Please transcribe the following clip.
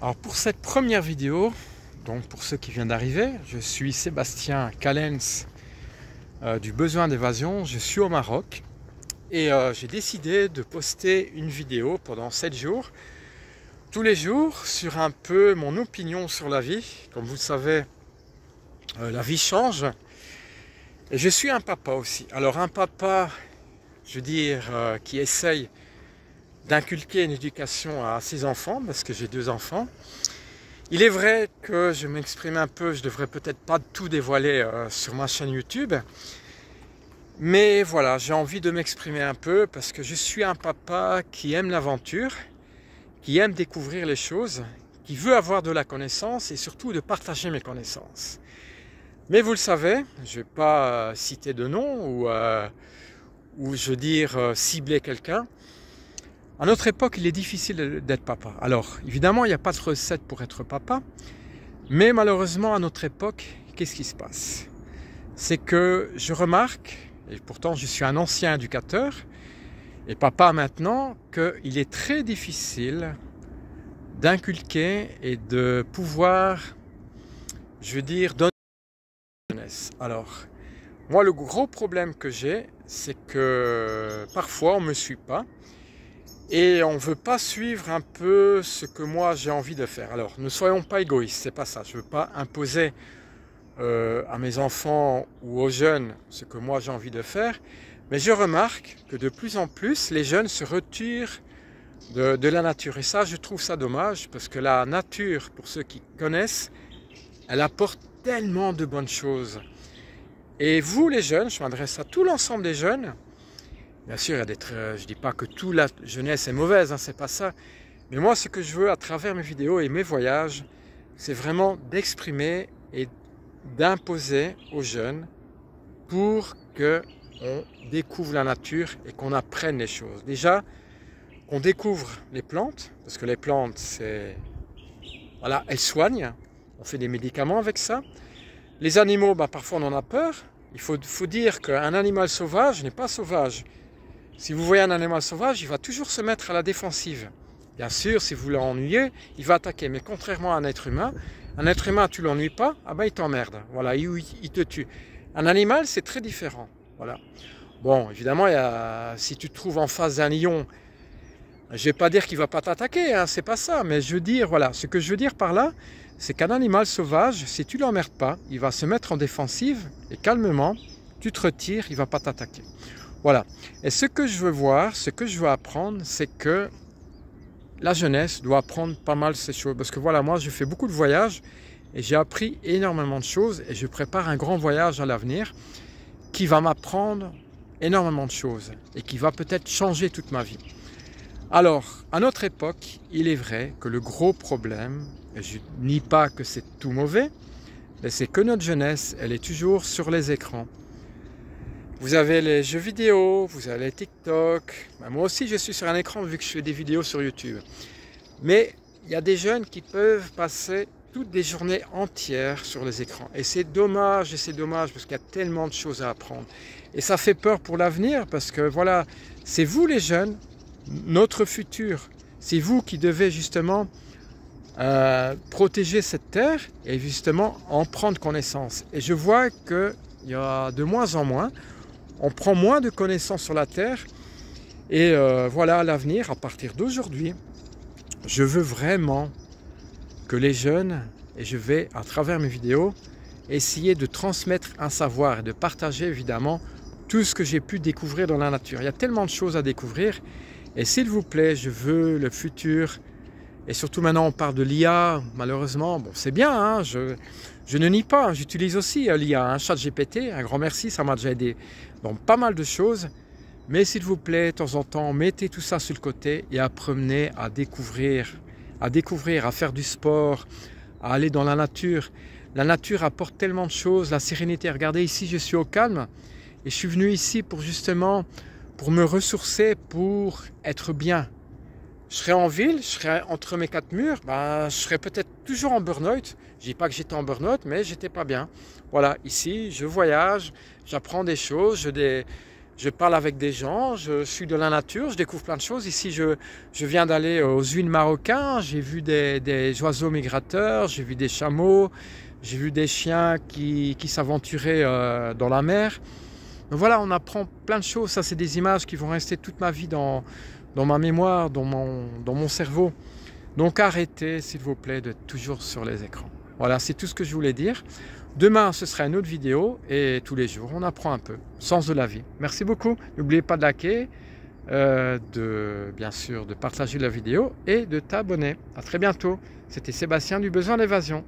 Alors pour cette première vidéo, donc pour ceux qui viennent d'arriver, je suis Sébastien Callens du Besoin d'évasion. Je suis au Maroc et j'ai décidé de poster une vidéo pendant 7 jours, tous les jours, sur un peu mon opinion sur la vie. Comme vous le savez, la vie change et je suis un papa aussi. Alors un papa, je veux dire, qui essaye d'inculquer une éducation à ses enfants, parce que j'ai 2 enfants. Il est vrai que je m'exprime un peu, je devrais peut-être pas tout dévoiler sur ma chaîne YouTube, mais voilà, j'ai envie de m'exprimer un peu parce que je suis un papa qui aime l'aventure, qui aime découvrir les choses, qui veut avoir de la connaissance et surtout de partager mes connaissances. Mais vous le savez, je ne vais pas citer de nom ou je veux dire cibler quelqu'un. À notre époque, il est difficile d'être papa. Alors, évidemment, il n'y a pas de recette pour être papa. Mais malheureusement, à notre époque, qu'est-ce qui se passe? C'est que je remarque, et pourtant je suis un ancien éducateur, et papa maintenant, qu'il est très difficile d'inculquer et de pouvoir, je veux dire, donner à la jeunesse. Alors, moi, le gros problème que j'ai, c'est que parfois, on ne me suit pas. Et on ne veut pas suivre un peu ce que moi j'ai envie de faire. Alors ne soyons pas égoïstes, c'est pas ça. Je ne veux pas imposer à mes enfants ou aux jeunes ce que moi j'ai envie de faire. Mais je remarque que de plus en plus les jeunes se retirent de la nature. Et ça, je trouve ça dommage parce que la nature, pour ceux qui connaissent, elle apporte tellement de bonnes choses. Et vous les jeunes, je m'adresse à tout l'ensemble des jeunes. Bien sûr, je ne dis pas que toute la jeunesse est mauvaise, hein, c'est pas ça. Mais moi, ce que je veux à travers mes vidéos et mes voyages, c'est vraiment d'exprimer et d'imposer aux jeunes pour qu'on découvre la nature et qu'on apprenne les choses. Déjà, qu'on découvre les plantes, parce que les plantes, voilà, elles soignent. On fait des médicaments avec ça. Les animaux, parfois on en a peur. Il faut dire qu'un animal sauvage n'est pas sauvage. Si vous voyez un animal sauvage, il va toujours se mettre à la défensive. Bien sûr, si vous l'ennuyez, il va attaquer. Mais contrairement à un être humain, tu ne l'ennuies pas, il t'emmerde. Voilà, il te tue. Un animal, c'est très différent. Voilà. Bon, évidemment, si tu te trouves en face d'un lion, je ne vais pas dire qu'il ne va pas t'attaquer, hein, c'est pas ça. Mais je veux dire, voilà, ce que je veux dire par là, c'est qu'un animal sauvage, si tu ne l'emmerdes pas, il va se mettre en défensive et calmement, tu te retires, il ne va pas t'attaquer. Voilà. Et ce que je veux voir, ce que je veux apprendre, c'est que la jeunesse doit apprendre pas mal ces choses. Parce que voilà, moi, je fais beaucoup de voyages et j'ai appris énormément de choses et je prépare un grand voyage à l'avenir qui va m'apprendre énormément de choses et qui va peut-être changer toute ma vie. Alors, à notre époque, il est vrai que le gros problème, et je ne nie pas que c'est tout mauvais, mais c'est que notre jeunesse, elle est toujours sur les écrans. Vous avez les jeux vidéo, vous avez les TikTok. Moi aussi, je suis sur un écran vu que je fais des vidéos sur YouTube. Mais il y a des jeunes qui peuvent passer toutes des journées entières sur les écrans. Et c'est dommage parce qu'il y a tellement de choses à apprendre. Et ça fait peur pour l'avenir parce que voilà, c'est vous les jeunes, notre futur. C'est vous qui devez justement protéger cette terre et justement en prendre connaissance. Et je vois qu'il y a de moins en moins. On prend moins de connaissances sur la Terre et voilà, à l'avenir, à partir d'aujourd'hui, je veux vraiment que les jeunes, et je vais à travers mes vidéos, essayer de transmettre un savoir et de partager évidemment tout ce que j'ai pu découvrir dans la nature. Il y a tellement de choses à découvrir et s'il vous plaît, je veux le futur et surtout maintenant on parle de l'IA, malheureusement, bon c'est bien, hein, je ne nie pas, j'utilise aussi l'IA, un ChatGPT, un grand merci, ça m'a déjà aidé dans pas mal de choses. Mais s'il vous plaît, de temps en temps, mettez tout ça sur le côté et apprenez à découvrir, à faire du sport, à aller dans la nature. La nature apporte tellement de choses, la sérénité. Regardez ici, je suis au calme et je suis venu ici pour justement, pour me ressourcer, pour être bien. Je serais en ville, je serais entre mes 4 murs, je serais peut-être toujours en burn-out. Je dis pas que j'étais en burn-out, mais j'étais pas bien. Voilà, ici, je voyage, j'apprends des choses, je je parle avec des gens, je suis de la nature, je découvre plein de choses. Ici, je viens d'aller aux huiles marocains, j'ai vu des oiseaux migrateurs, j'ai vu des chameaux, j'ai vu des chiens qui s'aventuraient dans la mer. Donc voilà, on apprend plein de choses. Ça, c'est des images qui vont rester toute ma vie dans ma mémoire, dans mon cerveau. Donc arrêtez, s'il vous plaît, d'être toujours sur les écrans. Voilà, c'est tout ce que je voulais dire. Demain, ce sera une autre vidéo et tous les jours, on apprend un peu. Sens de la vie. Merci beaucoup. N'oubliez pas de liker, bien sûr, de partager la vidéo et de t'abonner. À très bientôt. C'était Sébastien du Besoin d'évasion.